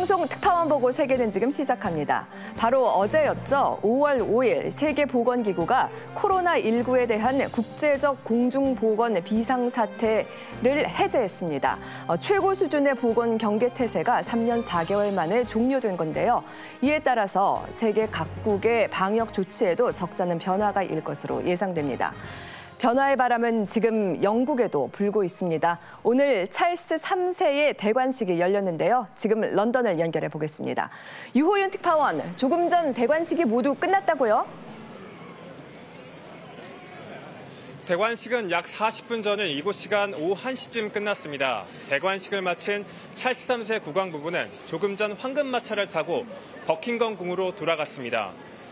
방송 특파원 보고 세계는 지금 시작합니다. 바로 어제였죠. 5월 5일 세계보건기구가 코로나19에 대한 국제적 공중보건 비상사태를 해제했습니다. 최고 수준의 보건 경계태세가 3년 4개월 만에 종료된 건데요. 이에 따라서 세계 각국의 방역 조치에도 적잖은 변화가 일 것으로 예상됩니다. 변화의 바람은 지금 영국에도 불고 있습니다. 오늘 찰스 3세의 대관식이 열렸는데요. 지금 런던을 연결해 보겠습니다. 유호윤 특파원, 조금 전 대관식이 모두 끝났다고요? 대관식은 약 40분 전인 이곳 시간 오후 1시쯤 끝났습니다. 대관식을 마친 찰스 3세 국왕부부는 조금 전 황금마차를 타고 버킹엄 궁으로 돌아갔습니다.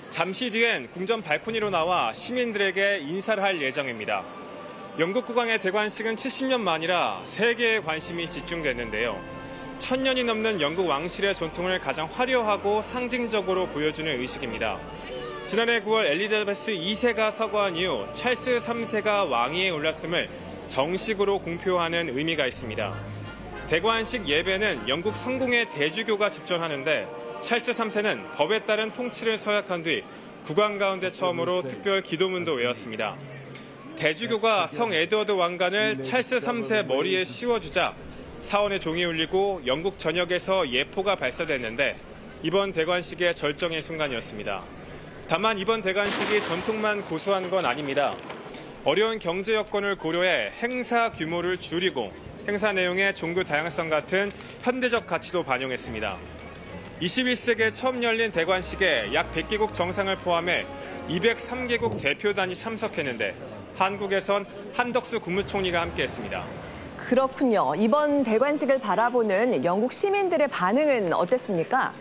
잠시 뒤엔 궁전 발코니로 나와 시민들에게 인사를 할 예정입니다. 영국 국왕의 대관식은 70년 만이라 세계의 관심이 집중됐는데요. 1000년이 넘는 영국 왕실의 전통을 가장 화려하고 상징적으로 보여주는 의식입니다. 지난해 9월 엘리자베스 2세가 서거한 이후 찰스 3세가 왕위에 올랐음을 정식으로 공표하는 의미가 있습니다. 대관식 예배는 영국 성공의 대주교가 집전하는데 찰스 3세는 법에 따른 통치를 서약한 뒤 국왕 가운데 처음으로 특별 기도문도 외웠습니다. 대주교가 성 에드워드 왕관을 찰스 3세 머리에 씌워주자 사원의 종이 울리고 영국 전역에서 예포가 발사됐는데 이번 대관식의 절정의 순간이었습니다. 다만 이번 대관식이 전통만 고수한 건 아닙니다. 어려운 경제 여건을 고려해 행사 규모를 줄이고 행사 내용의 종교 다양성 같은 현대적 가치도 반영했습니다. 21세기에 처음 열린 대관식에 약 100개국 정상을 포함해 203개국 대표단이 참석했는데 한국에선 한덕수 국무총리가 함께했습니다. 그렇군요. 이번 대관식을 바라보는 영국 시민들의 반응은 어땠습니까?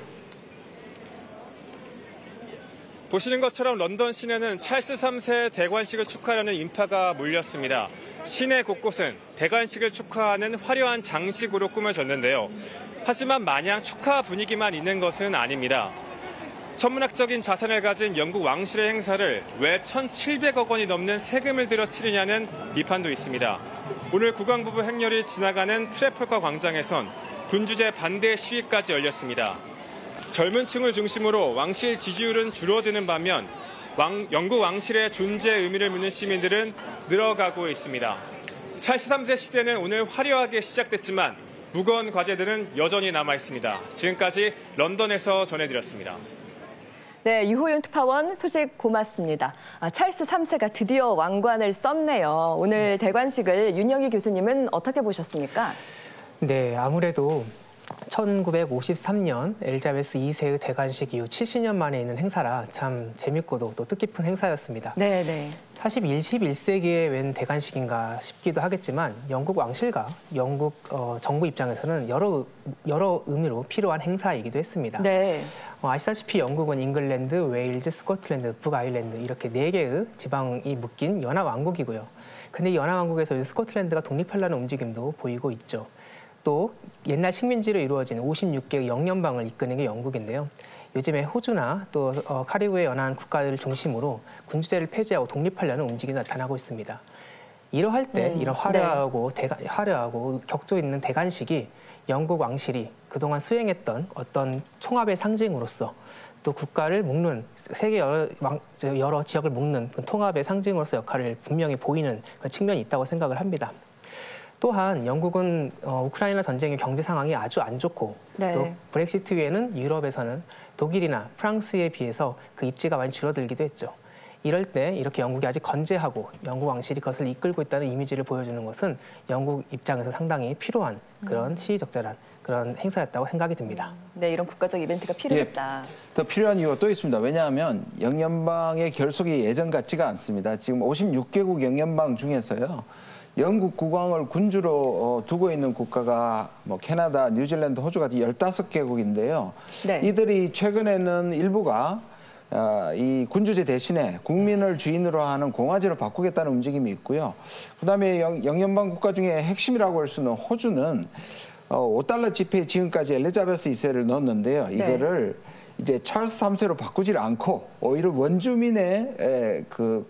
보시는 것처럼 런던 시내는 찰스 3세 대관식을 축하하려는 인파가 몰렸습니다. 시내 곳곳은 대관식을 축하하는 화려한 장식으로 꾸며졌는데요. 하지만 마냥 축하 분위기만 있는 것은 아닙니다. 천문학적인 자산을 가진 영국 왕실의 행사를 왜 1,700억 원이 넘는 세금을 들여 치르냐는 비판도 있습니다. 오늘 국왕부부 행렬이 지나가는 트래펄가 광장에선 군주제 반대 시위까지 열렸습니다. 젊은 층을 중심으로 왕실 지지율은 줄어드는 반면 영국 왕실의 존재 의미를 묻는 시민들은 늘어가고 있습니다. 찰스 3세 시대는 오늘 화려하게 시작됐지만 무거운 과제들은 여전히 남아있습니다. 지금까지 런던에서 전해드렸습니다. 네, 유호윤 특파원 소식 고맙습니다. 찰스 3세가 드디어 왕관을 썼네요. 오늘 대관식을 윤영희 교수님은 어떻게 보셨습니까? 네, 아무래도 1953년 엘리자베스 2세의 대관식 이후 70년 만에 있는 행사라 참 재밌고도 또 뜻깊은 행사였습니다. 네. 사실 21세기에 웬 대관식인가 싶기도 하겠지만 영국 왕실과 영국 정부 입장에서는 여러 의미로 필요한 행사이기도 했습니다. 네. 아시다시피 영국은 잉글랜드, 웨일즈, 스코틀랜드, 북아일랜드 이렇게 4개의 지방이 묶인 연합왕국이고요. 근데 이 연합왕국에서 스코틀랜드가 독립하려는 움직임도 보이고 있죠. 또 옛날 식민지로 이루어진 56개의 영연방을 이끄는 게 영국인데요. 요즘에 호주나 또 카리브해 연안 국가들을 중심으로 군주제를 폐지하고 독립하려는 움직임이 나타나고 있습니다. 이러할 때 이런 화려하고 격조 있는 대관식이 영국 왕실이 그동안 수행했던 어떤 총합의 상징으로서 또 국가를 묶는 세계 여러 지역을 묶는 그 통합의 상징으로서 역할을 분명히 보이는 그런 측면이 있다고 생각을 합니다. 또한 영국은 우크라이나 전쟁의 경제 상황이 아주 안 좋고 또 브렉시트 후에는 유럽에서는 독일이나 프랑스에 비해서 그 입지가 많이 줄어들기도 했죠. 이럴 때 이렇게 영국이 아직 건재하고 영국 왕실이 그것을 이끌고 있다는 이미지를 보여주는 것은 영국 입장에서 상당히 필요한 그런 시의적절한 그런 행사였다고 생각이 듭니다. 네, 이런 국가적 이벤트가 필요했다. 더 필요한 이유가 또 있습니다. 왜냐하면 영연방의 결속이 예전 같지가 않습니다. 지금 56개국 영연방 중에서요. 영국 국왕을 군주로 두고 있는 국가가 캐나다, 뉴질랜드, 호주 같은 15개국인데요. 네. 이들이 최근에는 일부가 이 군주제 대신에 국민을 주인으로 하는 공화제로 바꾸겠다는 움직임이 있고요. 그다음에 영연방 국가 중에 핵심이라고 할 수 있는 호주는 $5 지폐에 지금까지 엘리자베스 2세를 넣었는데요. 이거를 이제 찰스 3세로 바꾸질 않고 오히려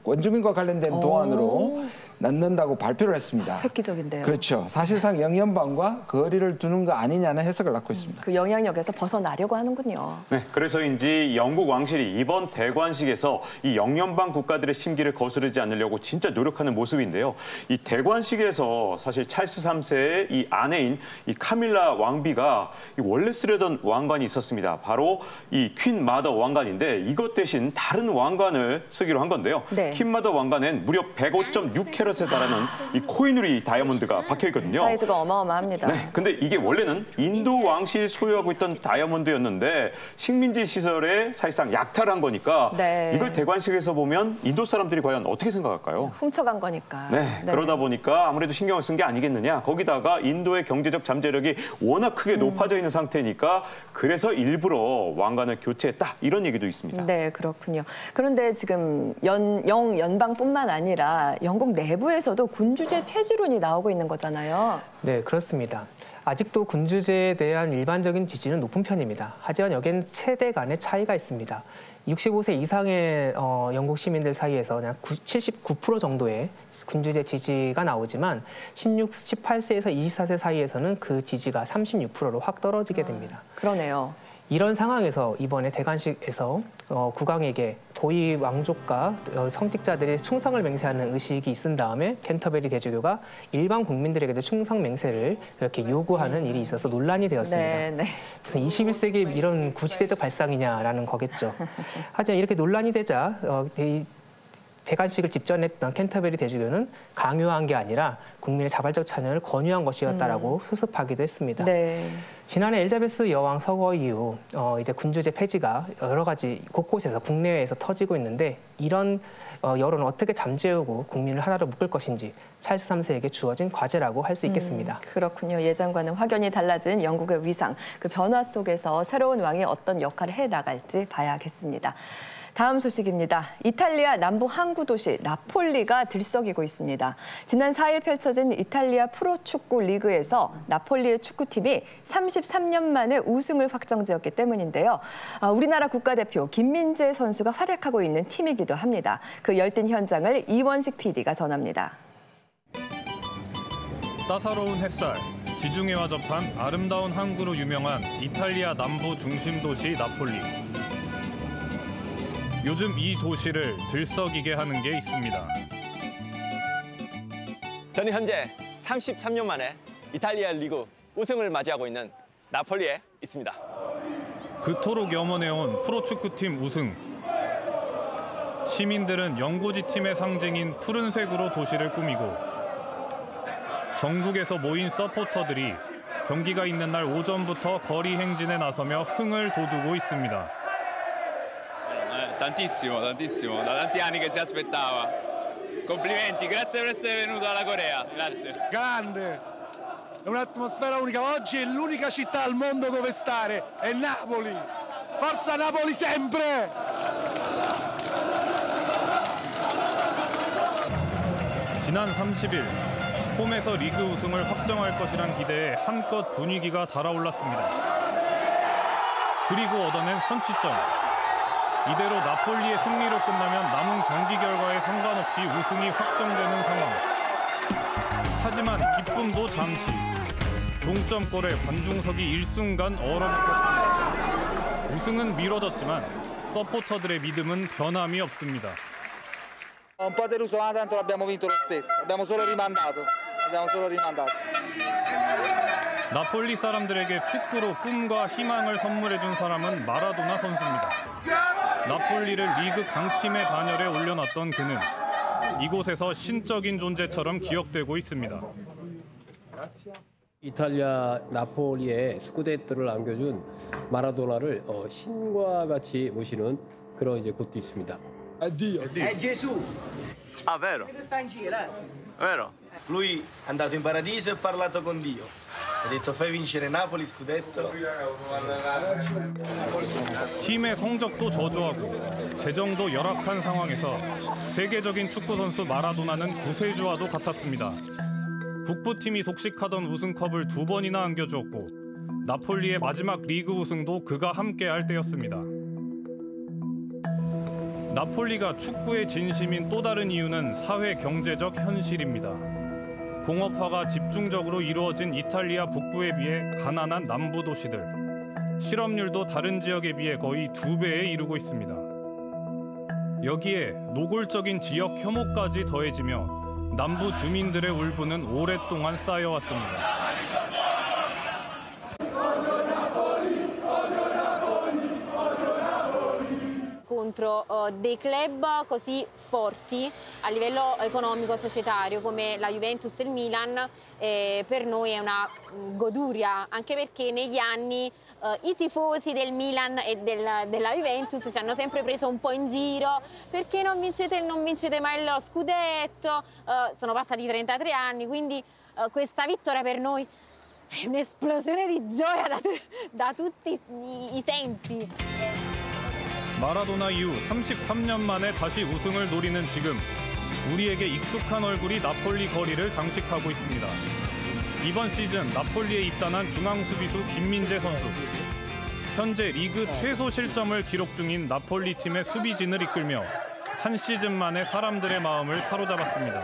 원주민과 관련된 도안으로 낳는다고 발표를 했습니다. 획기적인데요. 그렇죠. 사실상 영연방과 거리를 두는 거 아니냐는 해석을 낳고 있습니다. 그 영향력에서 벗어나려고 하는군요. 네, 그래서인지 영국 왕실이 이번 대관식에서 이 영연방 국가들의 심기를 거스르지 않으려고 진짜 노력하는 모습인데요. 이 대관식에서 사실 찰스 3세의 이 아내인 이 카밀라 왕비가 원래 쓰려던 왕관이 있었습니다. 바로 이 퀸 마더 왕관인데 이것 대신 다른 왕관을 쓰기로 한 건데요. 네. 퀸 마더 왕관엔 무려 105.6캐럿에 달하는 이 코인우리 다이아몬드가 박혀 있거든요. 사이즈가 어마어마합니다. 네, 근데 이게 원래는 인도 왕실이 소유하고 있던 다이아몬드였는데 식민지 시설에 사실상 약탈한 거니까 네. 이걸 대관식에서 보면 인도 사람들이 과연 어떻게 생각할까요? 훔쳐간 거니까. 네, 그러다 보니까 아무래도 신경을 쓴 게 아니겠느냐. 거기다가 인도의 경제적 잠재력이 워낙 크게 높아져 있는 상태니까 그래서 일부러 왕관을 교체했다. 이런 얘기도 있습니다. 네, 그렇군요. 그런데 지금 영연방뿐만 아니라 영국 내부에서도 군주제 폐지론이 나오고 있는 거잖아요. 네, 그렇습니다. 아직도 군주제에 대한 일반적인 지지는 높은 편입니다. 하지만 여기엔 세대 간의 차이가 있습니다. 65세 이상의 영국 시민들 사이에서 그냥 79% 정도의 군주제 지지가 나오지만 18세에서 24세 사이에서는 그 지지가 36%로 확 떨어지게 됩니다. 그러네요. 이런 상황에서 이번에 대관식에서 국왕에게 고위 왕족과 성직자들이 충성을 맹세하는 의식이 있은 다음에 캔터베리 대주교가 일반 국민들에게도 충성 맹세를 이렇게 요구하는 일이 있어서 논란이 되었습니다. 네, 네. 무슨 21세기 이런 구시대적 발상이냐라는 거겠죠. 하지만 이렇게 논란이 되자 대관식을 집전했던 캔터베리 대주교는 강요한 게 아니라 국민의 자발적 참여를 권유한 것이었다라고 수습하기도 했습니다. 네. 지난해 엘자베스 여왕 서거 이후 이제 군주제 폐지가 여러 가지 곳곳에서 국내외에서 터지고 있는데 이런 여론을 어떻게 잠재우고 국민을 하나로 묶을 것인지 찰스 3세에게 주어진 과제라고 할 수 있겠습니다. 그렇군요. 예전과는 확연히 달라진 영국의 위상, 그 변화 속에서 새로운 왕이 어떤 역할을 해나갈지 봐야겠습니다. 다음 소식입니다. 이탈리아 남부 항구 도시 나폴리가 들썩이고 있습니다. 지난 4일 펼쳐진 이탈리아 프로축구 리그에서 나폴리의 축구팀이 33년 만에 우승을 확정지었기 때문인데요. 우리나라 국가대표 김민재 선수가 활약하고 있는 팀이기도 합니다. 그 열띤 현장을 이원식 PD가 전합니다. 따사로운 햇살, 지중해와 접한 아름다운 항구로 유명한 이탈리아 남부 중심 도시 나폴리. 요즘 이 도시를 들썩이게 하는 게 있습니다. 저는 현재 33년 만에 이탈리아 리그 우승을 맞이하고 있는 나폴리에 있습니다. 그토록 염원해온 프로축구팀 우승. 시민들은 영고지 팀의 상징인 푸른색으로 도시를 꾸미고 전국에서 모인 서포터들이 경기가 있는 날 오전부터 거리 행진에 나서며 흥을 돋우고 있습니다. Tantissimo, tantissimo, da tanti anni che si aspettava. Complimenti, grazie per essere venuto alla Corea, grazie. Grande, è un'atmosfera unica. Oggi è l'unica città al mondo dove stare, è Napoli. Forza Napoli sempre! 지난 30일 홈에서 리그 우승을 확정할 것이란 기대에 한껏 분위기가 달아올랐습니다. 그리고 얻어낸 선취점. 이대로 나폴리의 승리로 끝나면 남은 경기 결과에 상관없이 우승이 확정되는 상황. 하지만 기쁨도 잠시. 동점골에 관중석이 일순간 얼어붙었습니다. 우승은 미뤄졌지만 서포터들의 믿음은 변함이 없습니다. Un po' deluso, ma tanto l'abbiamo vinto lo stesso. Abbiamo solo rimandato. 나폴리 사람들에게 축구로 꿈과 희망을 선물해준 사람은 마라도나 선수입니다. 나폴리를 리그 강팀의 반열에 올려놨던 그는 이곳에서 신적인 존재처럼 기억되고 있습니다. 이탈리아 나폴리에 스쿠데토를 안겨준 마라도나를 신과 같이 모시는 그런 이제 곳도 있습니다. Addio. È Gesù. Ah, vero? Sta in giro, Vero? Lui è andato in paradiso e ha parlato con Dio. Ha detto fai vincere Napoli scudetto. 팀의 성적도 저조하고 재정도 열악한 상황에서 세계적인 축구 선수 마라도나는 구세주와도 같았습니다. 북부팀이 독식하던 우승컵을 2번이나 안겨주었고 나폴리의 마지막 리그 우승도 그가 함께할 때였습니다. 나폴리가 축구의 진심인 또 다른 이유는 사회 경제적 현실입니다. 공업화가 집중적으로 이루어진 이탈리아 북부에 비해 가난한 남부 도시들. 실업률도 다른 지역에 비해 거의 2배에 이르고 있습니다. 여기에 노골적인 지역 혐오까지 더해지며 남부 주민들의 울분은 오랫동안 쌓여왔습니다. Contro dei club così forti a livello economico societario come la Juventus e il Milan, per noi è una goduria, anche perché negli anni i tifosi del Milan e della Juventus ci hanno sempre preso un po' in giro perché non vincete mai lo scudetto, sono passati 33 anni, quindi questa vittoria per noi è un'esplosione di gioia da tutti i sensi. 마라도나 이후 33년 만에 다시 우승을 노리는 지금 우리에게 익숙한 얼굴이 나폴리 거리를 장식하고 있습니다. 이번 시즌 나폴리에 입단한 중앙수비수 김민재 선수. 현재 리그 최소 실점을 기록 중인 나폴리 팀의 수비진을 이끌며 한 시즌 만에 사람들의 마음을 사로잡았습니다.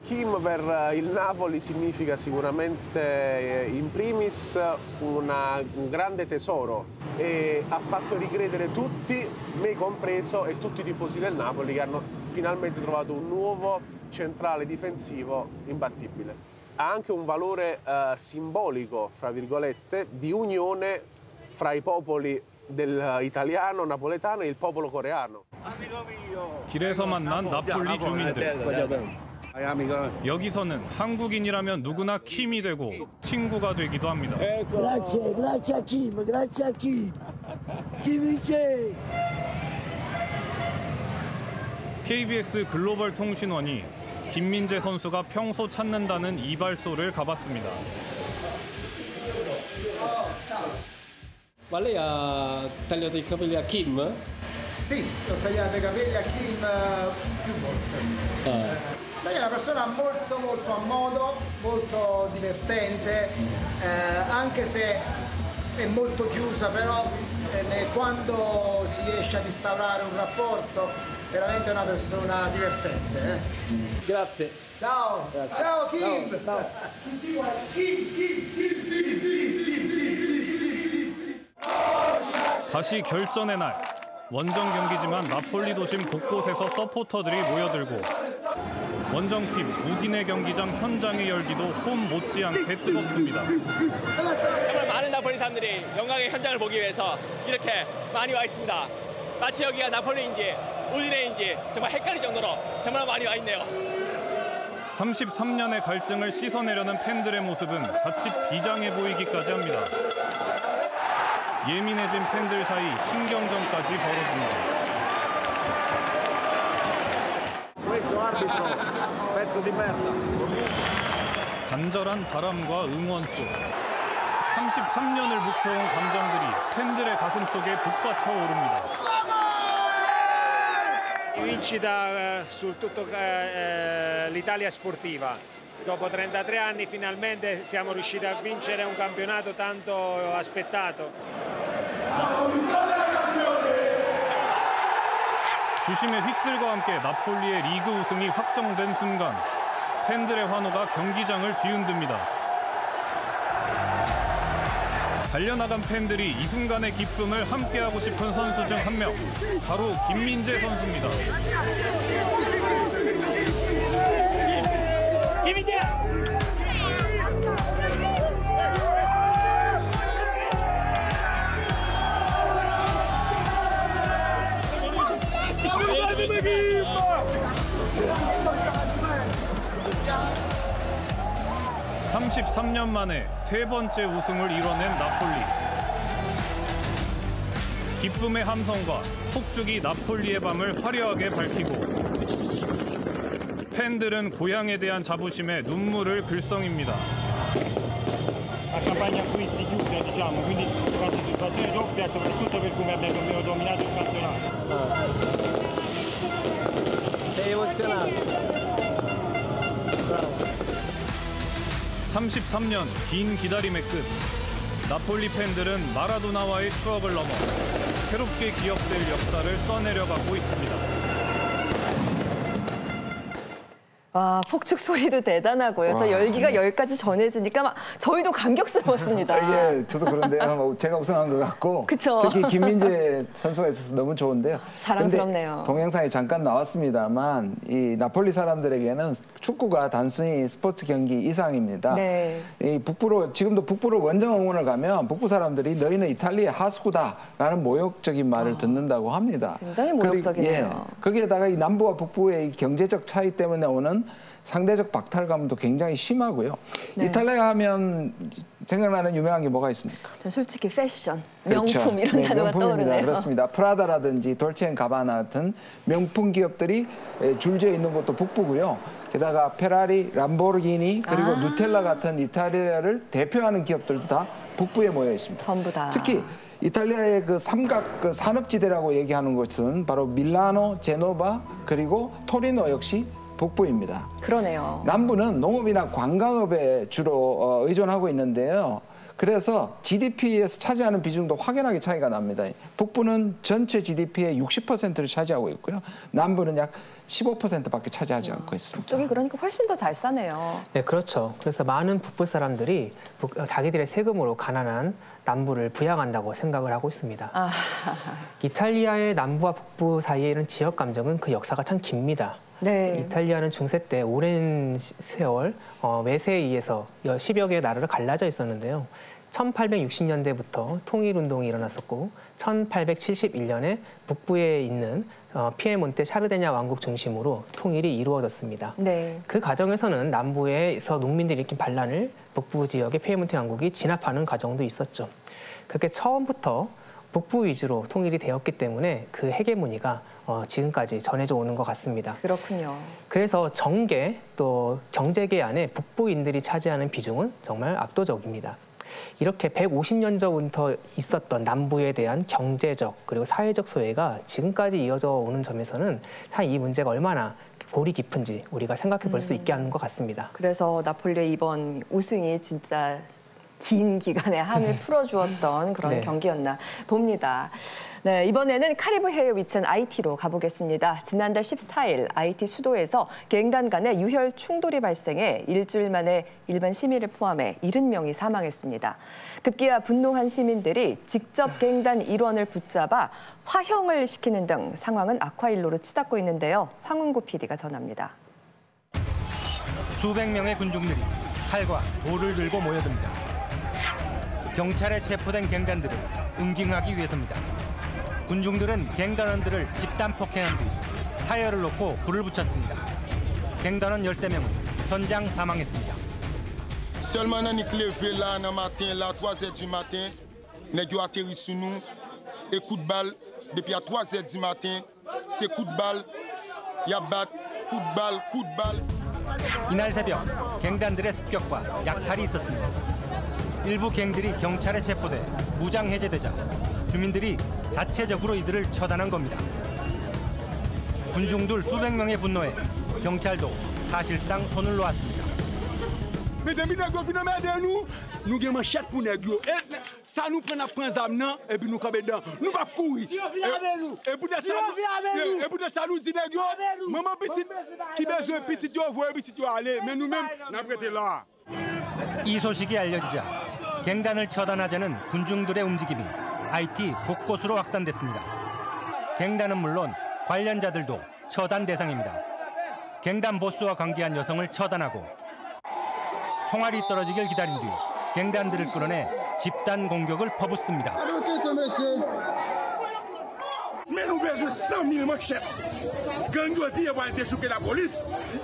Kim per il Napoli significa sicuramente in primis un grande tesoro e ha fatto ricredere tutti, me compreso, e tutti i tifosi del Napoli che hanno finalmente trovato un nuovo centrale difensivo imbattibile. Ha anche un valore simbolico, fra virgolette, di unione fra i popoli dell'italiano, napoletano e il popolo coreano. 길에서 만난 나폴리 주민들. 여기서는 한국인이라면 누구나 킴이 되고 친구가 되기도 합니다. Grazie a Kim, grazie a Kim. 김민재. KBS 글로벌 통신원이 김민재 선수가 평소 찾는다는 이발소를 가봤습니다. Ma lei ha tagliato i capelli a Kim? Sì, ho tagliato i capelli a Kim più volte. Lei è una persona molto a modo, molto divertente, anche se è molto chiusa, però quando si riesce ad instaurare un rapporto, veramente è una persona divertente. Grazie. Ciao, grazie. Ciao Kim! Ciao. 다시 결전의 날. 원정 경기지만 나폴리 도심 곳곳에서 서포터들이 모여들고 원정팀 우디네 경기장 현장의 열기도 홈 못지않게 뜨겁습니다. 정말 많은 나폴리 사람들이 영광의 현장을 보기 위해서 이렇게 많이 와 있습니다. 마치 여기가 나폴리인지 우디네인지 정말 헷갈릴 정도로 정말 많이 와 있네요. 33년의 갈증을 씻어내려는 팬들의 모습은 자칫 비장해 보이기까지 합니다. 예민해진 팬들 사이 신경전까지 벌어집니다. 간절한 바람과 응원 속 33년을 묵혀온 감정들이 팬들의 가슴 속에 북받쳐 오릅니다. Vincita su tutta l'Italia sportiva. Dopo 33 anni finalmente siamo riusciti a vincere un campionato tanto aspettato. 주심의 휘슬과 함께 나폴리의 리그 우승이 확정된 순간 팬들의 환호가 경기장을 뒤흔듭니다. 달려나간 팬들이 이 순간의 기쁨을 함께하고 싶은 선수 중 한 명, 바로 김민재 선수입니다. 김민재! (33년) 만에 세 번째 우승을 이뤄낸 나폴리. 기쁨의 함성과 폭죽이 나폴리의 밤을 화려하게 밝히고 팬들은 고향에 대한 자부심에 눈물을 글썽입니다. La campagna acquisti chiude, diciamo, quindi una soddisfazione doppia soprattutto per come abbiamo dominato il campionato. Sei emozionato. Bravo. 33년 긴 기다림의 끝. 나폴리 팬들은 마라도나와의 추억을 넘어 새롭게 기억될 역사를 써내려가고 있습니다. 와, 폭죽 소리도 대단하고요. 저 열기가 여기까지 전해지니까 막 저희도 감격스러웠습니다. 예, 저도 그런데요. 제가 우승한 것 같고 그쵸? 특히 김민재 선수가 있어서 너무 좋은데요. 자랑스럽네요. 동영상에 잠깐 나왔습니다만 이 나폴리 사람들에게는 축구가 단순히 스포츠 경기 이상입니다. 네. 이 지금도 북부로 원정 응원을 가면 북부 사람들이 너희는 이탈리아의 하수구다라는 모욕적인 말을 듣는다고 합니다. 굉장히 모욕적이네요. 거기에다가 이 남부와 북부의 이 경제적 차이 때문에 오는 상대적 박탈감도 굉장히 심하고요. 네. 이탈리아 하면 생각나는 유명한 게 뭐가 있습니까? 전 솔직히 패션, 명품 그렇죠. 이런 단어가 명품입니다. 떠오르네요. 그렇습니다. 프라다라든지 돌체앤가바나 같은 명품 기업들이 줄지어 있는 것도 북부고요. 게다가 페라리, 람보르기니 그리고 누텔라 같은 이탈리아를 대표하는 기업들도 다 북부에 모여 있습니다. 전부 다. 특히 이탈리아의 그 삼각 산업지대라고 얘기하는 것은 바로 밀라노, 제노바 그리고 토리노 역시 북부입니다. 그러네요. 남부는 농업이나 관광업에 주로 의존하고 있는데요. 그래서 GDP에서 차지하는 비중도 확연하게 차이가 납니다. 북부는 전체 GDP의 60%를 차지하고 있고요. 남부는 약 15%밖에 차지하지 않고 있습니다. 북쪽이 그러니까 훨씬 더 잘 사네요. 네, 그렇죠. 그래서 많은 북부 사람들이 자기들의 세금으로 가난한 남부를 부양한다고 생각을 하고 있습니다. 이탈리아의 남부와 북부 사이에는 지역 감정은 그 역사가 참 깁니다. 네. 이탈리아는 중세 때 오랜 세월 외세에 의해서 10여 개의 나라로 갈라져 있었는데요. 1860년대부터 통일운동이 일어났었고 1871년에 북부에 있는 피에몬테 샤르데냐 왕국 중심으로 통일이 이루어졌습니다. 네. 그 과정에서는 남부에서 농민들이 일으킨 반란을 북부 지역의 피에몬테 왕국이 진압하는 과정도 있었죠. 그렇게 처음부터 북부 위주로 통일이 되었기 때문에 그 헤게모니가 지금까지 전해져 오는 것 같습니다. 그렇군요. 그래서 정계 또 경제계 안에 북부인들이 차지하는 비중은 정말 압도적입니다. 이렇게 150년 전부터 있었던 남부에 대한 경제적 그리고 사회적 소외가 지금까지 이어져 오는 점에서는 참 이 문제가 얼마나 골이 깊은지 우리가 생각해 볼 수 있게 하는 것 같습니다. 그래서 나폴리의 이번 우승이 진짜 긴 기간에 한을 풀어주었던 그런 네. 경기였나 봅니다. 네, 이번에는 카리브 해에 위치한 아이티로 가보겠습니다. 지난달 14일 아이티 수도에서 갱단 간의 유혈 충돌이 발생해 일주일 만에 일반 시민을 포함해 70명이 사망했습니다. 급기야 분노한 시민들이 직접 갱단 일원을 붙잡아 화형을 시키는 등 상황은 악화일로로 치닫고 있는데요. 황은구 PD가 전합니다. 수백 명의 군중들이 칼과 돌을 들고 모여듭니다. 경찰에 체포된 갱단들을 응징하기 위해서입니다. 군중들은 갱단원들을 집단 폭행한 뒤 타이어를 놓고 불을 붙였습니다. 갱단원 13명은 현장 사망했습니다. Seulement dans Nicleville là dans matin là 3h du matin, nèg yo atterri sous nous et coup de balle depuis à 3h du matin, c'est coup de balle, y a bat, coup de balle, coup de balle. 이날 새벽 갱단들의 습격과 약탈이 있었습니다. 일부 갱들이 경찰에 체포돼 무장 해제되자 주민들이 자체적으로 이들을 처단한 겁니다. 군중들 수백 명의 분노에 경찰도 사실상 손을 놓았습니다. Mesdames, nèg vinn aider nous. Nous gen manchette pour nèg yo. Et ça nous prend zam nan et puis nous camper dedans. Nous pas courir. Et peut-être ça nous dit nèg yo. Maman petit qui besoin petit yo voir petit yo aller mais nous même n'a prêté là. 이 소식이 알려지자 갱단을 처단하자는 군중들의 움직임이 아이티 곳곳으로 확산됐습니다. 갱단은 물론 관련자들도 처단 대상입니다. 갱단 보스와 관계한 여성을 처단하고 총알이 떨어지길 기다린 뒤 갱단들을 끌어내 집단 공격을 퍼붓습니다. Mais nous besoin 100 000 manchettes. Gang doit dire va déchouquer la police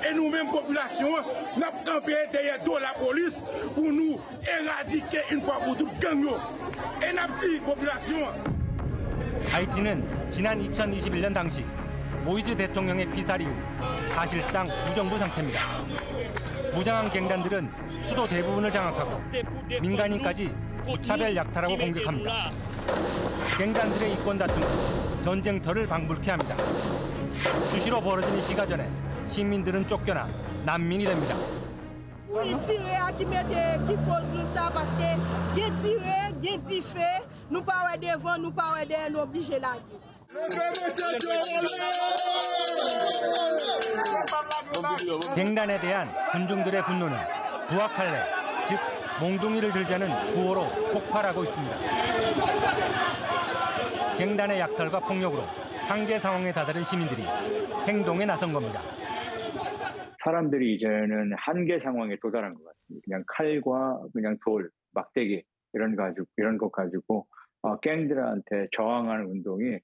et nous-mêmes population n'a campé derrière de la police pour nous éradiquer une fois pour toutes gang yo. Et n'a dit population. 하이티는 지난 2021년 당시 모이즈 대통령의 피살 이후 사실상 무정부 상태입니다. 무장한 갱단들은 수도 대부분을 장악하고 민간인까지 무차별 약탈하고 공격합니다. 갱단들의 이권 다툼은 전쟁터를 방불케 합니다. 수시로 벌어진 이 시가전에 시민들은 쫓겨나 난민이 됩니다. Oui, tirer qui mette qui pose nous ça parce que bien tirer, bien fait, nous pas devant, nous pas derrière, nous obligés là. 갱단에 대한 군중들의 분노는 부하칼레, 즉 몽둥이를 들자는 구호로 폭발하고 있습니다. 갱단의 약탈과 폭력으로 한계 상황에 다다른 시민들이 행동에 나선 겁니다. 사람들이 이제는 한계 상황에 도달한 것 같습니다. 그냥 칼과 그냥 돌, 막대기 이런 것 가지고 갱들한테 저항하는 운동이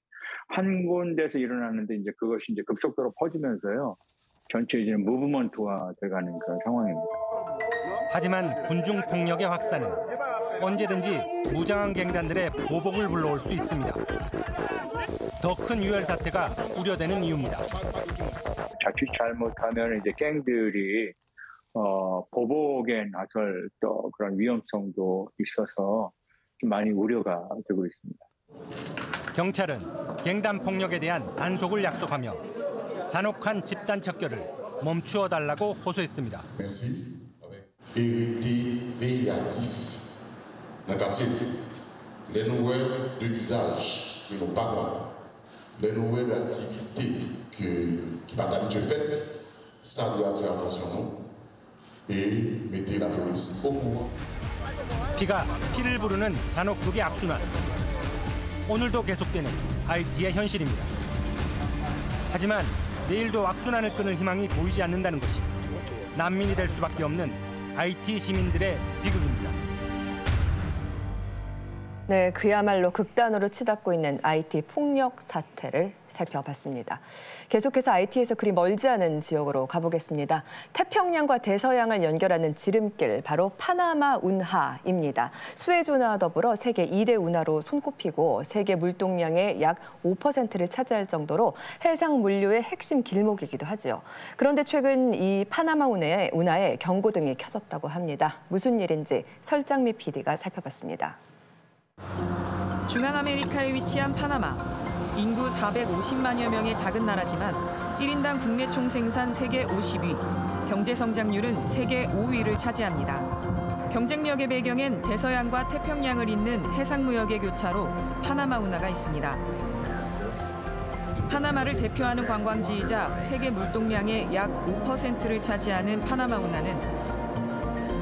한 군데서 일어났는데 이제 그것이 이제 급속도로 퍼지면서요. 전체 이제 무브먼트화 돼가는 그런 상황입니다. 하지만 군중 폭력의 확산은 언제든지 무장한 갱단들의 보복을 불러올 수 있습니다. 더 큰 유혈 사태가 우려되는 이유입니다. 자칫 잘못하면 이제 갱들이 보복에 나설 또 그런 위험성도 있어서 좀 많이 우려가 되고 있습니다. 경찰은 갱단 폭력에 대한 단속을 약속하며 잔혹한 집단 척결을 멈추어 달라고 호소했습니다. Merci. Hérité véhiatif dans le quartier. Les nouvelles de visage de nos parents, les nouvelles activités qui pas d'habitude faites, ça doit attirer attention nous et mettez la police au courant. 피가 피를 부르는 잔혹극의 악순환. 오늘도 계속되는 IT의 현실입니다. 하지만 내일도 악순환을 끊을 희망이 보이지 않는다는 것이 난민이 될 수밖에 없는 IT 시민들의 비극입니다. 네, 그야말로 극단으로 치닫고 있는 IT 폭력 사태를 살펴봤습니다. 계속해서 IT에서 그리 멀지 않은 지역으로 가보겠습니다. 태평양과 대서양을 연결하는 지름길, 바로 파나마 운하입니다. 수에즈 운하와 더불어 세계 2대 운하로 손꼽히고 세계 물동량의 약 5%를 차지할 정도로 해상 물류의 핵심 길목이기도 하죠. 그런데 최근 이 파나마 운하에 경고등이 켜졌다고 합니다. 무슨 일인지 설장미 PD가 살펴봤습니다. 중앙아메리카에 위치한 파나마. 인구 450만여 명의 작은 나라지만 1인당 국내 총생산 세계 50위, 경제 성장률은 세계 5위를 차지합니다. 경쟁력의 배경엔 대서양과 태평양을 잇는 해상무역의 교차로 파나마 운하가 있습니다. 파나마를 대표하는 관광지이자 세계 물동량의 약 5%를 차지하는 파나마 운하는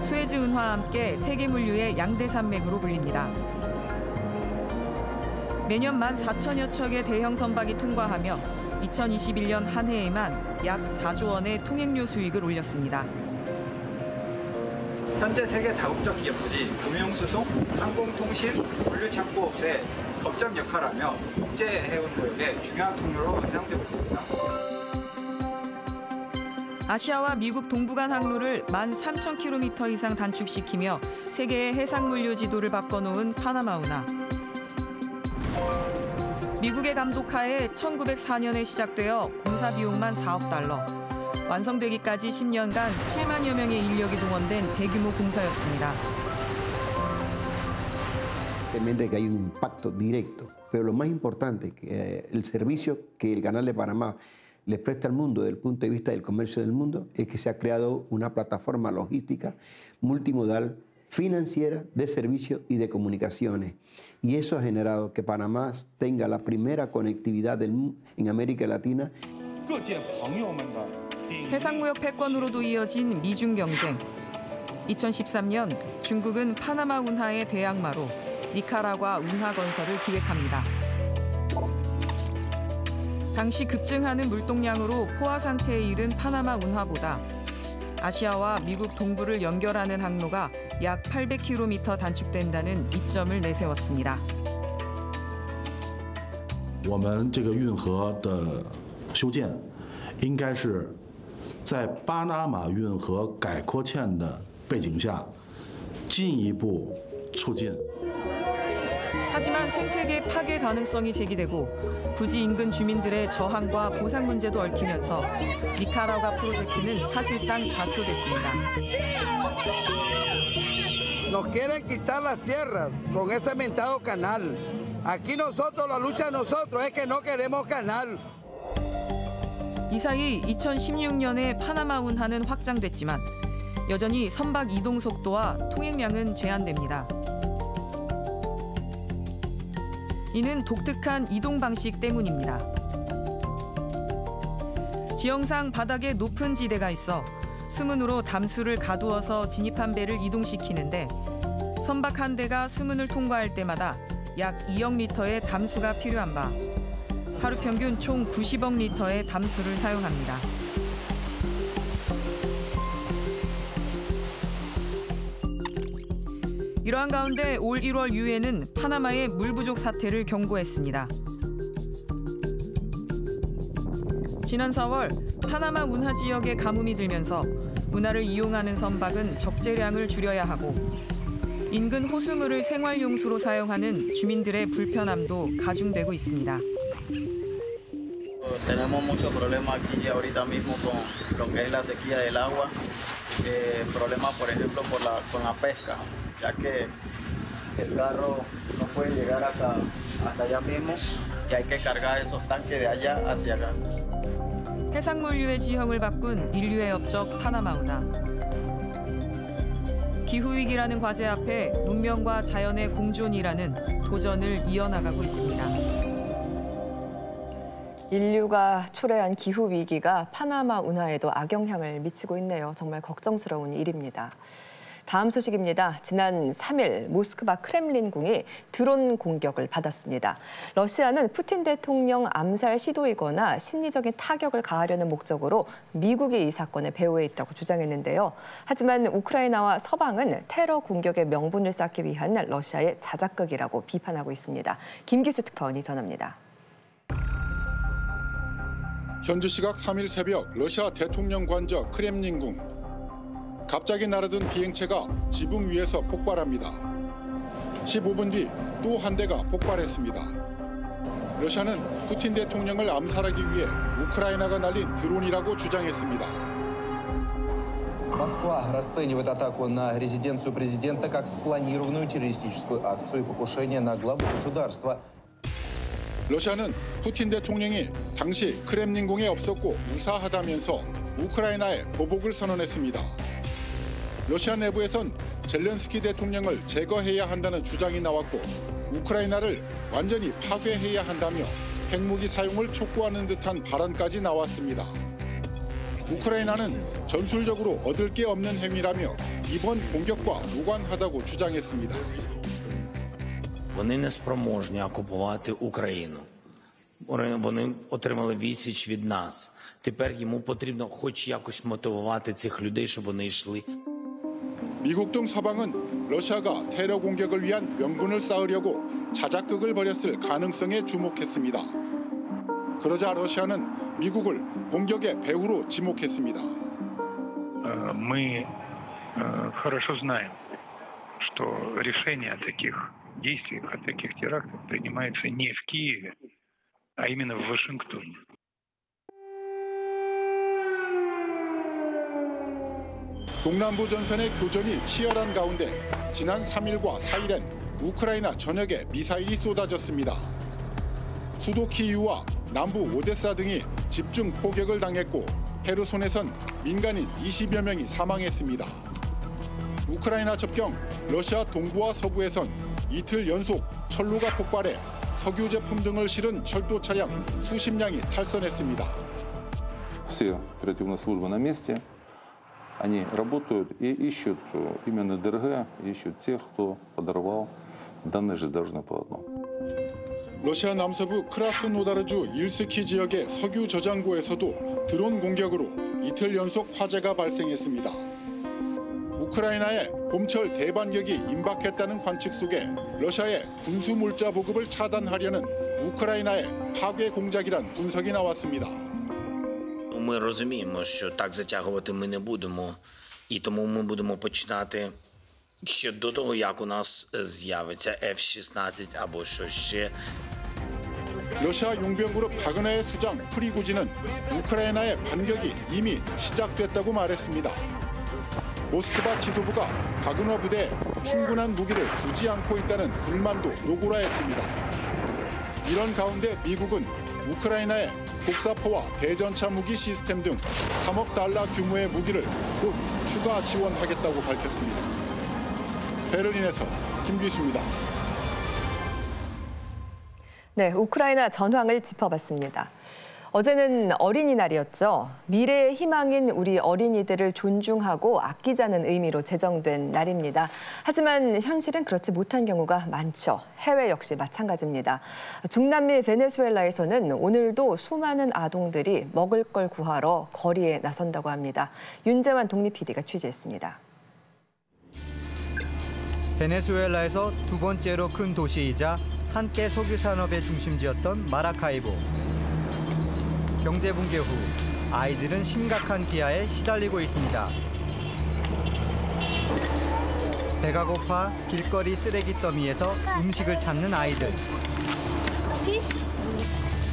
수에즈 운하와 함께 세계 물류의 양대 산맥으로 불립니다. 매년 14,000여 척의 대형 선박이 통과하며 2021년 한 해에만 약 4조 원의 통행료 수익을 올렸습니다. 현재 세계 다국적 기업들이 금융수송, 항공통신, 물류창고업체, 거점 역할하며 국제 해운 무역의 중요한 통로로 사용되고 있습니다. 아시아와 미국 동부 간 항로를 13,000km 이상 단축시키며 세계의 해상물류 지도를 바꿔놓은 파나마 운하. 미국의 감독하에 1904년에 시작되어 공사 비용만 4억 달러, 완성되기까지 10년간 7만여 명의 인력이 동원된 대규모 공사였습니다. Realmente que hay un impacto directo, pero lo más importante que el servicio que el Canal de Panamá les presta al mundo desde el punto de vista del comercio del mundo es que se ha creado una plataforma logística multimodal financiera, de servicios y de comunicaciones. Y eso ha generado que Panamá tenga la primera conectividad en América Latina. 해상무역 패권으로도 이어진 미중 경쟁. 2013년 중국은 파나마 운하의 대항마로 니카라과 운하 건설을 기획합니다. 당시 급증하는 물동량으로 포화 상태에 이른 파나마 운하보다 아시아와 미국 동부를 연결하는 항로가 약 800km 단축된다는 이점을 내세웠습니다. 我们这个运河的修建应该是在巴拿马运河改扩堑的背景下进一步促进 하지만 생태계 파괴 가능성이 제기되고 부지 인근 주민들의 저항과 보상 문제도 얽히면서 니카라과 프로젝트는 사실상 좌초됐습니다. Nos quieren quitar las tierras con ese mentado canal. Aquí nosotros, la lucha de nosotros es que no queremos canal. 이 사이 2016년에 파나마 운하는 확장됐지만 여전히 선박 이동 속도와 통행량은 제한됩니다. 이는 독특한 이동 방식 때문입니다. 지형상 바닥에 높은 지대가 있어 수문으로 담수를 가두어서 진입한 배를 이동시키는데 선박 한 대가 수문을 통과할 때마다 약 2억 리터의 담수가 필요한 바 하루 평균 총 90억 리터의 담수를 사용합니다. 이러한 가운데 올 1월 유엔은 파나마의 물 부족 사태를 경고했습니다. 지난 4월 파나마 운하 지역에 가뭄이 들면서 운하를 이용하는 선박은 적재량을 줄여야 하고 인근 호수물을 생활용수로 사용하는 주민들의 불편함도 가중되고 있습니다. Tenemos muchos problemas aquí ahorita mismo con lo que es la sequía del agua, problemas por ejemplo con la pesca, ya que el carro no puede llegar hasta allá mismo y hay que cargar esos tanques de allá hacia acá. 해산물류의 지형을 바꾼 인류의 업적 파나마 운하. 기후위기라는 과제 앞에 문명과 자연의 공존이라는 도전을 이어나가고 있습니다. 인류가 초래한 기후위기가 파나마 운하에도 악영향을 미치고 있네요. 정말 걱정스러운 일입니다. 다음 소식입니다. 지난 3일 모스크바 크렘린궁이 드론 공격을 받았습니다. 러시아는 푸틴 대통령 암살 시도이거나 심리적인 타격을 가하려는 목적으로 미국이 이 사건에 배후에 있다고 주장했는데요. 하지만 우크라이나와 서방은 테러 공격의 명분을 쌓기 위한 러시아의 자작극이라고 비판하고 있습니다. 김기수 특파원이 전합니다. 현지 시각 3일 새벽 러시아 대통령 관저 크렘린궁. 갑자기 날아든 비행체가 지붕 위에서 폭발합니다. 15분 뒤 또 한 대가 폭발했습니다. 러시아는 푸틴 대통령을 암살하기 위해 우크라이나가 날린 드론이라고 주장했습니다. Москва расценивает атаку на резиденцию президента как спланированную террористическую акцию и покушение на главу государства. 러시아는 푸틴 대통령이 당시 크렘린궁에 없었고 무사하다면서 우크라이나에 보복을 선언했습니다. 러시아 내부에선 젤렌스키 대통령을 제거해야 한다는 주장이 나왔고 우크라이나를 완전히 파괴해야 한다며 핵무기 사용을 촉구하는 듯한 발언까지 나왔습니다. 우크라이나는 전술적으로 얻을 게 없는 행위라며 이번 공격과 무관하다고 주장했습니다. Вони не спроможні окупувати Україну. Вони отримали відсіч від нас. Тепер йому потрібно хоч якось мотивувати цих людей, щоб вони йшли. 미국 등 서방은 러시아가 테러 공격을 위한 명분을 쌓으려고 자작극을 벌였을 가능성에 주목했습니다. 그러자 러시아는 미국을 공격의 배후로 지목했습니다. Мы хорошо знаем, что решение о таких действиях, о таких терактах принимается не в Киеве, а именно в Вашингтоне. 동남부 전선의 교전이 치열한 가운데 지난 3일과 4일엔 우크라이나 전역에 미사일이 쏟아졌습니다. 수도 키이우와 남부 오데사 등이 집중 포격을 당했고 헤르손에선 민간인 20여 명이 사망했습니다. 우크라이나 접경 러시아 동부와 서부에선 이틀 연속 철로가 폭발해 석유 제품 등을 실은 철도 차량 수십 량이 탈선했습니다. Все оперативные службы на месте. Они работают и ищут именно ДРГ, ищут тех, кто подорвал данное железнодорожное полотно. 러시아 남서부 크라스노다르주 일스키 지역의 석유 저장고에서도 드론 공격으로 이틀 연속 화재가 발생했습니다. 우크라이나의 봄철 대반격이 임박했다는 관측 속에 러시아의 군수 물자 보급을 차단하려는 우크라이나의 파괴 공작이란 분석이 나왔습니다. Ми розуміємо, що так затягувати ми не будемо, і тому ми будемо починати ще до того, як у нас з'явиться F-16 або що ще. 러시아 용병그룹 바그너의 수장 프리고진은 우크라이나의 반격이 이미 시작됐다고 말했습니다. 모스크바 지도부가 바그너 부대에 충분한 무기를 주지 않고 있다는 불만도 노골화했습니다. 이런 가운데 미국은 우크라이나에 곡사포와 대전차 무기 시스템 등 3억 달러 규모의 무기를 곧 추가 지원하겠다고 밝혔습니다. 베를린에서 김기수입니다. 네, 우크라이나 전황을 짚어봤습니다. 어제는 어린이날이었죠. 미래의 희망인 우리 어린이들을 존중하고 아끼자는 의미로 제정된 날입니다. 하지만 현실은 그렇지 못한 경우가 많죠. 해외 역시 마찬가지입니다. 중남미 베네수엘라에서는 오늘도 수많은 아동들이 먹을 걸 구하러 거리에 나선다고 합니다. 윤재환 독립 PD가 취재했습니다. 베네수엘라에서 두 번째로 큰 도시이자 한때 석유 산업의 중심지였던 마라카이보. 경제 붕괴 후 아이들은 심각한 기아에 시달리고 있습니다. 배가 고파 길거리 쓰레기 더미에서 음식을 찾는 아이들.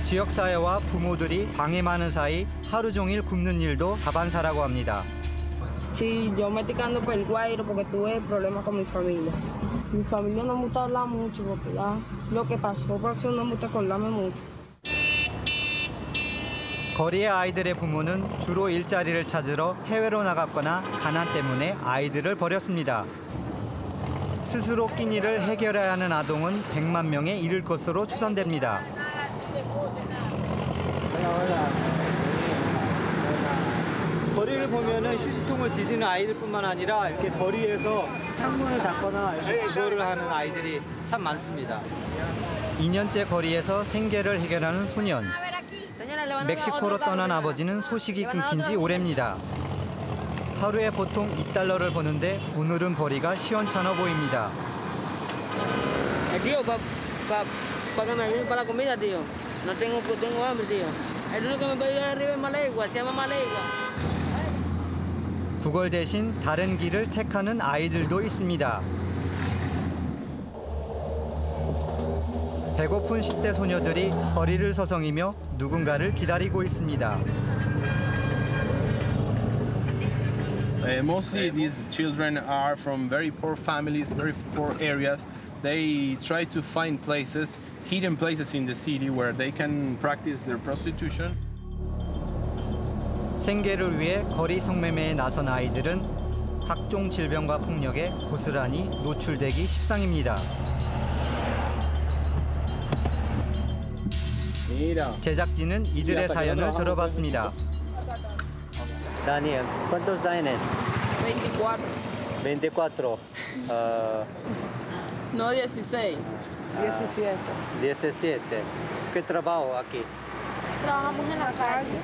지역사회와 부모들이 방해 많은 사이 하루 종일 굶는 일도 다반사라고 합니다. Sí, yo me estoy quedando por el Guairo porque tuve problemas con mi familia. Mi familia no me gusta hablar mucho porque ya lo que pasó, por eso no me gusta acordarme mucho. 거리의 아이들의 부모는 주로 일자리를 찾으러 해외로 나갔거나 가난 때문에 아이들을 버렸습니다. 스스로 끼니를 해결해야 하는 아동은 100만 명에 이를 것으로 추산됩니다. 거리를 보면은 휴지통을 뒤지는 아이들뿐만 아니라 이렇게 거리에서 창문을 닫거나 구걸을 하는 아이들이 참 많습니다. 2년째 거리에서 생계를 해결하는 소년. 멕시코로 떠난 아버지는 소식이 끊긴 지 오래입니다. 하루에 보통 $2를 버는데 오늘은 벌이가 시원찮아 보입니다. Tío, págame para la comida, tío. No tengo hambre, tío. El único que me pedí arriba es Malegua, se llama Malegua. 구걸 대신 다른 길을 택하는 아이들도 있습니다. 배고픈 10대 소녀들이 거리를 서성이며 누군가를 기다리고 있습니다. Mostly these children are from very poor families, very poor areas. They try to find places, hidden places in the city where they can practice their prostitution. 생계를 위해 거리 성매매에 나선 아이들은 각종 질병과 폭력에 고스란히 노출되기 십상입니다. 제작진은 이들의 사연을 들어봤습니다. Daniel, ¿cuántos tienes? 24. 24. No, 16. 17. 17. ¿Qué trabajo aquí? Trabajamos en la calle.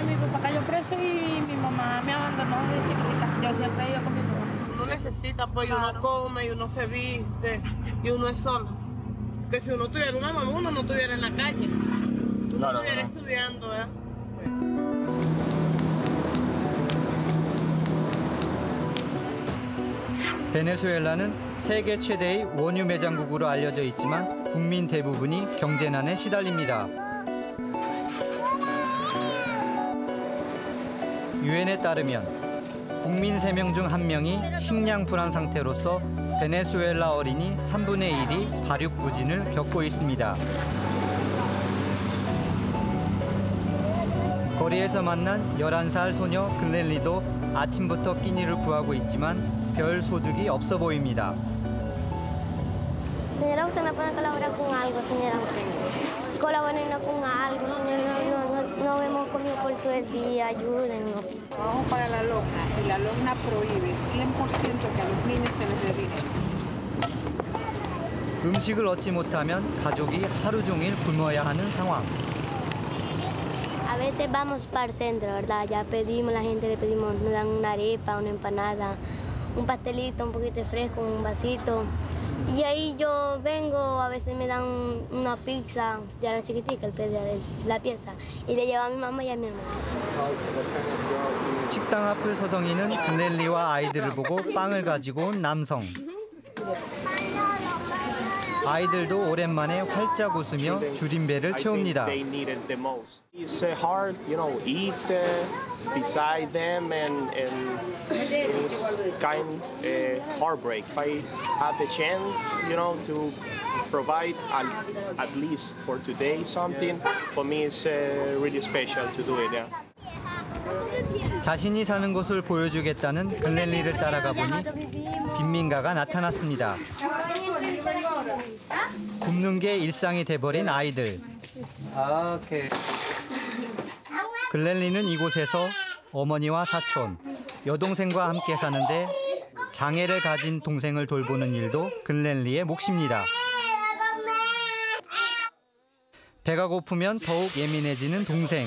Mi papá cayó preso y mi mamá me abandonó desde chiquitita. Yo siempre he ido con mi mamá. Uno necesita apoyo, uno come y uno se viste y uno es solo. Que si uno tuviera una mamá, uno no estuviera en la calle. Uno estuviera estudiando, ¿verdad? 베네수엘라는 세계 최대의 원유 매장국으로 알려져 있지만 국민 대부분이 경제난에 시달립니다. 유엔에 따르면 국민 3명 중 1명이 식량 불안 상태로서 베네수엘라 어린이 3분의 1이 발육 부진을 겪고 있습니다. 거리에서 만난 11살 소녀 글렌리도 아침부터 끼니를 구하고 있지만 별 소득이 없어 보입니다. Señora, usted me puede colaborar con algo, señora. Colaboren con algo, señora. No hemos comido por todo el día, ayúdennos. Vamos para la LOGNA y la LOGNA prohíbe 100% que a los niños se les dé dinero. 음식을 얻지 못하면 가족이 하루 종일 굶어야 하는 상황. A veces vamos para el centro, ¿verdad? Ya pedimos, la gente le pedimos, nos dan una arepa, una empanada, un pastelito, un poquito de fresco, un vasito. Y ahí yo vengo, a veces me dan una pizza, ya la chiquitica, la pieza, y le llevo a mi mamá y a mi hermano. 식당 앞을 서성이는 글렌리와 아이들을 보고 빵을 가지고 온 남성. 아이들도 오랜만에 활짝 웃으며 줄임배를 채웁니다. It's hard, eat beside them, and it's kind heartbreak. If I have the chance, to provide at least for today something, for me it's really special to do it. Yeah. 자신이 사는 곳을 보여주겠다는 글렌리를 따라가 보니 빈민가가 나타났습니다. 굶는 게 일상이 돼버린 아이들. 글렌리는 이곳에서 어머니와 사촌, 여동생과 함께 사는데 장애를 가진 동생을 돌보는 일도 글렌리의 몫입니다. 배가 고프면 더욱 예민해지는 동생.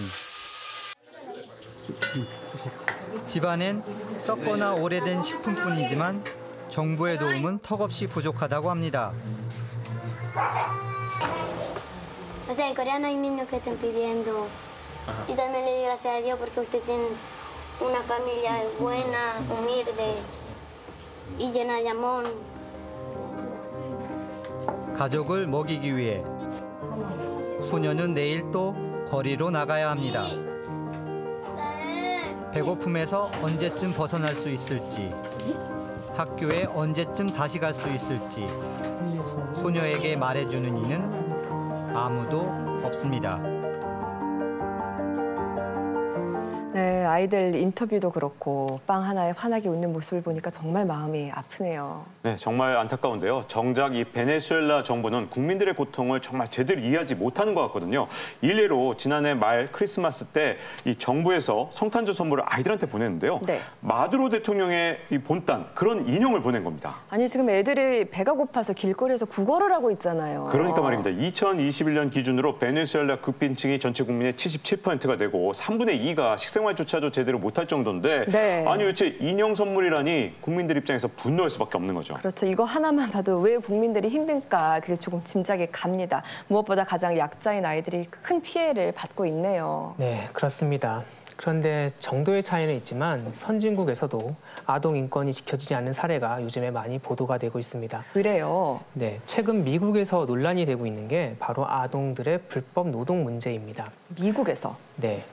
집안엔 썩거나 오래된 식품뿐이지만 정부의 도움은 턱없이 부족하다고 합니다. O sea, en Corea no hay niños que estén pidiendo. Y también le doy gracias a Dios porque usted tiene una familia buena, humilde y llena de amor. 가족을 먹이기 위해 소녀는 내일 또 거리로 나가야 합니다. 배고픔에서 언제쯤 벗어날 수 있을지, 학교에 언제쯤 다시 갈 수 있을지 소녀에게 말해주는 이는 아무도 없습니다. 네, 아이들 인터뷰도 그렇고 빵 하나에 환하게 웃는 모습을 보니까 정말 마음이 아프네요. 네, 정말 안타까운데요. 정작 이 베네수엘라 정부는 국민들의 고통을 정말 제대로 이해하지 못하는 것 같거든요. 일례로 지난해 말 크리스마스 때 이 정부에서 성탄절 선물을 아이들한테 보냈는데요. 네. 마두로 대통령의 이 본딴 그런 인형을 보낸 겁니다. 아니 지금 애들이 배가 고파서 길거리에서 구걸을 하고 있잖아요. 그러니까 말입니다. 2021년 기준으로 베네수엘라 극빈층이 전체 국민의 77%가 되고 3분의 2가 식생활조차도 제대로 못할 정도인데 네. 아니 도대체 인형 선물이라니 국민들 입장에서 분노할 수밖에 없는 거죠. 그렇죠. 이거 하나만 봐도 왜 국민들이 힘든가 그게 조금 짐작이 갑니다. 무엇보다 가장 약자인 아이들이 큰 피해를 받고 있네요. 네, 그렇습니다. 그런데 정도의 차이는 있지만 선진국에서도 아동 인권이 지켜지지 않는 사례가 요즘에 많이 보도가 되고 있습니다. 그래요? 네, 최근 미국에서 논란이 되고 있는 게 바로 아동들의 불법 노동 문제입니다. 미국에서? 네,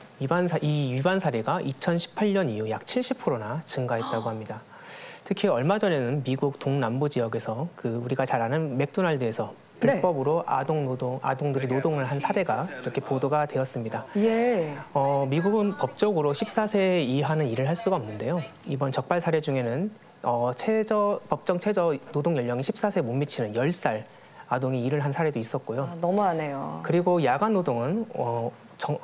이 위반 사례가 2018년 이후 약 70%나 증가했다고 합니다. 특히 얼마 전에는 미국 동남부 지역에서 우리가 잘 아는 맥도날드에서 불법으로 아동들이 노동을 한 사례가 이렇게 보도가 되었습니다. 예. 미국은 법적으로 14세 이하는 일을 할 수가 없는데요. 이번 적발 사례 중에는 법정 최저 노동 연령이 14세에 못 미치는 10살 아동이 일을 한 사례도 있었고요. 너무하네요. 그리고 야간 노동은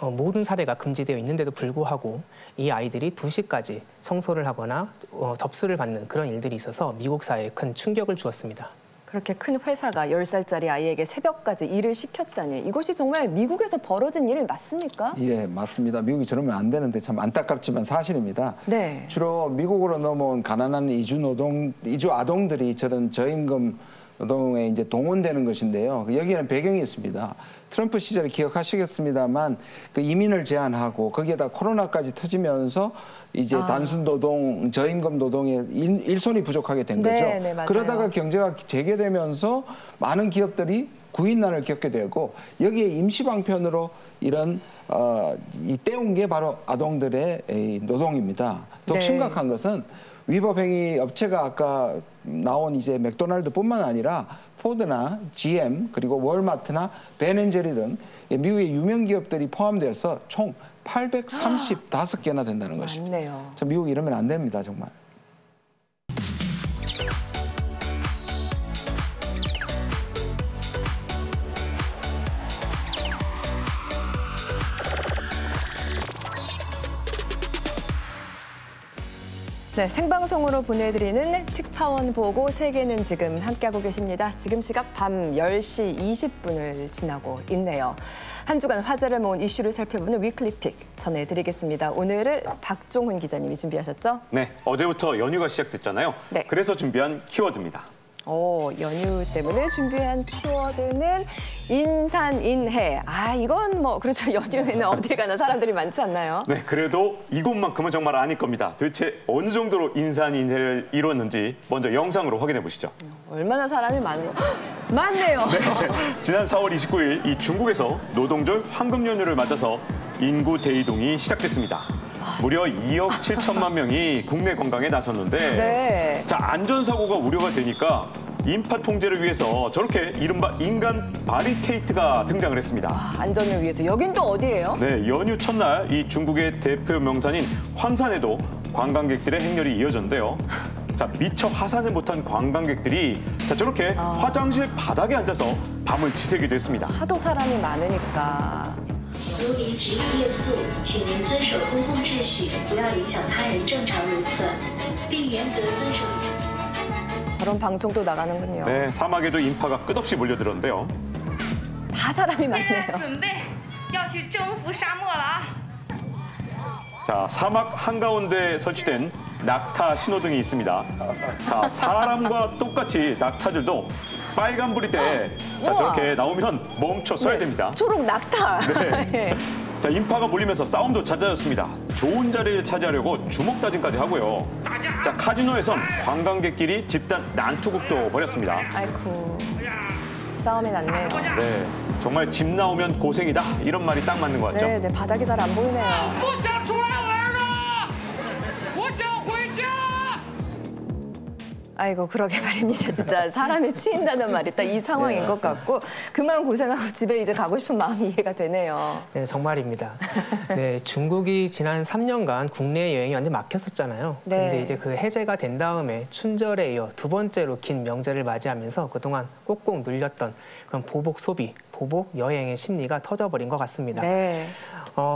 모든 사례가 금지되어 있는데도 불구하고 이 아이들이 2시까지 청소를 하거나 접수를 받는 그런 일들이 있어서 미국 사회에 큰 충격을 주었습니다. 그렇게 큰 회사가 10살짜리 아이에게 새벽까지 일을 시켰다니 이것이 정말 미국에서 벌어진 일 맞습니까? 예, 맞습니다. 미국이 저러면 안 되는데 참 안타깝지만 사실입니다. 네. 주로 미국으로 넘어온 가난한 이주 아동들이 저런 저임금 노동에 이제 동원되는 것인데요. 여기에는 배경이 있습니다. 트럼프 시절에 기억하시겠습니다만 그 이민을 제한하고 거기에다 코로나까지 터지면서 이제 단순 노동, 저임금 노동에 일손이 부족하게 된 거죠. 네, 맞아요. 그러다가 경제가 재개되면서 많은 기업들이 구인난을 겪게 되고 여기에 임시방편으로 이런 이 때운 게 바로 아동들의 노동입니다. 더욱 심각한 것은 위법행위 업체가 아까 나온 이제 맥도날드뿐만 아니라 포드나 GM 그리고 월마트나 벤앤제리 등 미국의 유명 기업들이 포함돼서 총 835개나 된다는 것입니다. 맞네요. 참 미국 이러면 안 됩니다, 정말. 네, 생방송으로 보내드리는 특파원 보고 세계는 지금 함께하고 계십니다. 지금 시각 밤 10시 20분을 지나고 있네요. 한 주간 화제를 모은 이슈를 살펴보는 위클리픽 전해드리겠습니다. 오늘을 박종훈 기자님이 준비하셨죠? 네, 어제부터 연휴가 시작됐잖아요. 네. 그래서 준비한 키워드입니다. 연휴 때문에 준비한 키워드는 인산인해. 이건 그렇죠. 연휴에는 어딜 가나 사람들이 많지 않나요? 네, 그래도 이곳만큼은 정말 아닐 겁니다. 도대체 어느 정도로 인산인해를 이뤘는지 먼저 영상으로 확인해 보시죠. 얼마나 사람이 많은 거. 맞네요. 네, 지난 4월 29일 이 중국에서 노동절 황금 연휴를 맞아서 인구 대이동이 시작됐습니다. 무려 2억 7천만 명이 국내 관광에 나섰는데 네. 자, 안전사고가 우려가 되니까 인파 통제를 위해서 저렇게 이른바 인간 바리케이트가 등장을 했습니다. 안전을 위해서. 여긴 또 어디예요? 네, 연휴 첫날 이 중국의 대표 명산인 황산에도 관광객들의 행렬이 이어졌는데요. 자, 미처 하산을 못한 관광객들이 자, 저렇게 화장실 바닥에 앉아서 밤을 지새기도 했습니다. 하도 사람이 많으니까. 如您执意夜宿，请您遵守公共秩序，不要影响他人正常如厕，并严格遵守。 저런 방송도 나가는군요. 네, 사막에도 인파가 끝없이 몰려들었는데요. 다 사람이 많네요. 자, 사막 한가운데 설치된 낙타 신호등이 있습니다. 자, 사람과 똑같이 낙타들도 빨간불이 때 자, 저렇게 나오면 멈춰 서야 됩니다. 초록 낙타. 네. 자, 인파가 몰리면서 싸움도 잦아졌습니다. 좋은 자리를 차지하려고 주먹 다짐까지 하고요. 자, 카지노에선 관광객끼리 집단 난투극도 벌였습니다. 아이쿠, 싸움이 났네요. 네, 정말 집 나오면 고생이다 이런 말이 딱 맞는 것 같죠? 네, 바닥이 잘 안 보이네요. 아이고, 그러게 말입니다. 진짜 사람이 치인다는 말이 딱 이 상황인 네, 것 같고 그만 고생하고 집에 이제 가고 싶은 마음이 이해가 되네요. 네, 정말입니다. 네, 중국이 지난 3년간 국내 여행이 완전 막혔었잖아요. 네. 근데 이제 그 해제가 된 다음에 춘절에 이어 두 번째로 긴 명절을 맞이하면서 그동안 꼭꼭 눌렸던 그런 보복 소비, 보복 여행의 심리가 터져버린 것 같습니다. 네.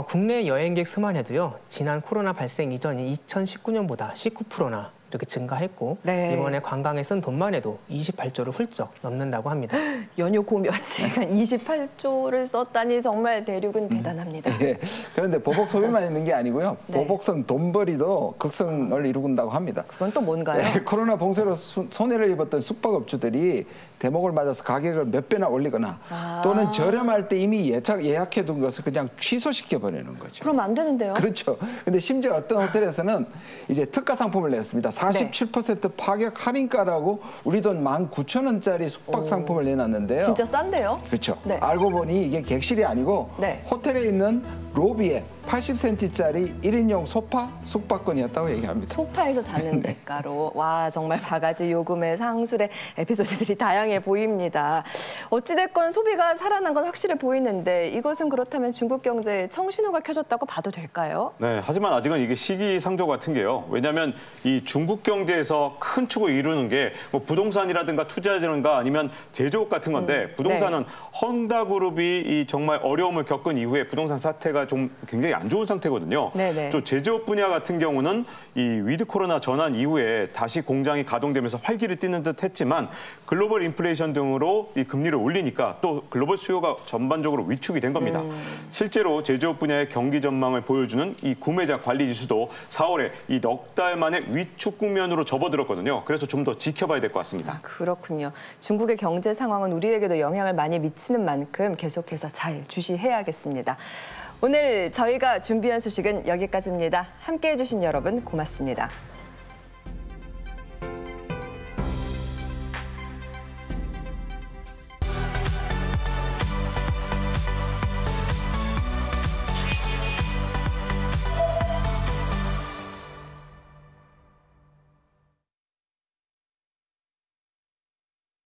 국내 여행객 수만 해도요, 지난 코로나 발생 이전인 2019년보다 19%나 이렇게 증가했고 네. 이번에 관광에 쓴 돈만 해도 28조를 훌쩍 넘는다고 합니다. 연휴 고 며칠간 28조를 썼다니 정말 대륙은 대단합니다. 네. 그런데 보복 소비만 있는 게 아니고요. 네. 보복성 돈벌이도 극성을 이룬다고 합니다. 그건 또 뭔가요? 네, 코로나 봉쇄로 손해를 입었던 숙박업주들이 대목을 맞아서 가격을 몇 배나 올리거나 또는 저렴할 때 이미 예약해둔 것을 그냥 취소시켜버리는 거죠. 그럼 안 되는데요? 그렇죠. 근데 심지어 어떤 호텔에서는 이제 특가 상품을 냈습니다. 47% 파격 할인가라고 우리 돈 19,000원짜리 숙박 상품을 내놨는데요. 진짜 싼데요? 그렇죠. 네. 알고 보니 이게 객실이 아니고 네. 호텔에 있는 로비에 80cm짜리 1인용 소파 숙박권이었다고 얘기합니다. 소파에서 자는 대가로. 와, 정말 바가지 요금의 상술의 에피소드들이 다양해 보입니다. 어찌됐건 소비가 살아난 건 확실해 보이는데 이것은 그렇다면 중국 경제에 청신호가 켜졌다고 봐도 될까요? 네, 하지만 아직은 이게 시기상조 같은 게요. 왜냐하면 이 중국 경제에서 큰 축을 이루는 게 뭐 부동산이라든가 투자라든가 아니면 제조업 같은 건데 부동산은 헝다그룹이 이 정말 어려움을 겪은 이후에 부동산 사태가 좀 굉장히 안 좋은 상태거든요. 네네. 또 제조업 분야 같은 경우는 이 위드 코로나 전환 이후에 다시 공장이 가동되면서 활기를 띠는 듯 했지만 글로벌 인플레이션 등으로 이 금리를 올리니까 또 글로벌 수요가 전반적으로 위축이 된 겁니다. 실제로 제조업 분야의 경기 전망을 보여주는 이 구매자 관리 지수도 4월에 이 넉 달 만에 위축 국면으로 접어들었거든요. 그래서 좀 더 지켜봐야 될 것 같습니다. 그렇군요. 중국의 경제 상황은 우리에게도 영향을 많이 미치는 만큼 계속해서 잘 주시해야겠습니다. 오늘 저희가 준비한 소식은 여기까지입니다. 함께해 주신 여러분 고맙습니다.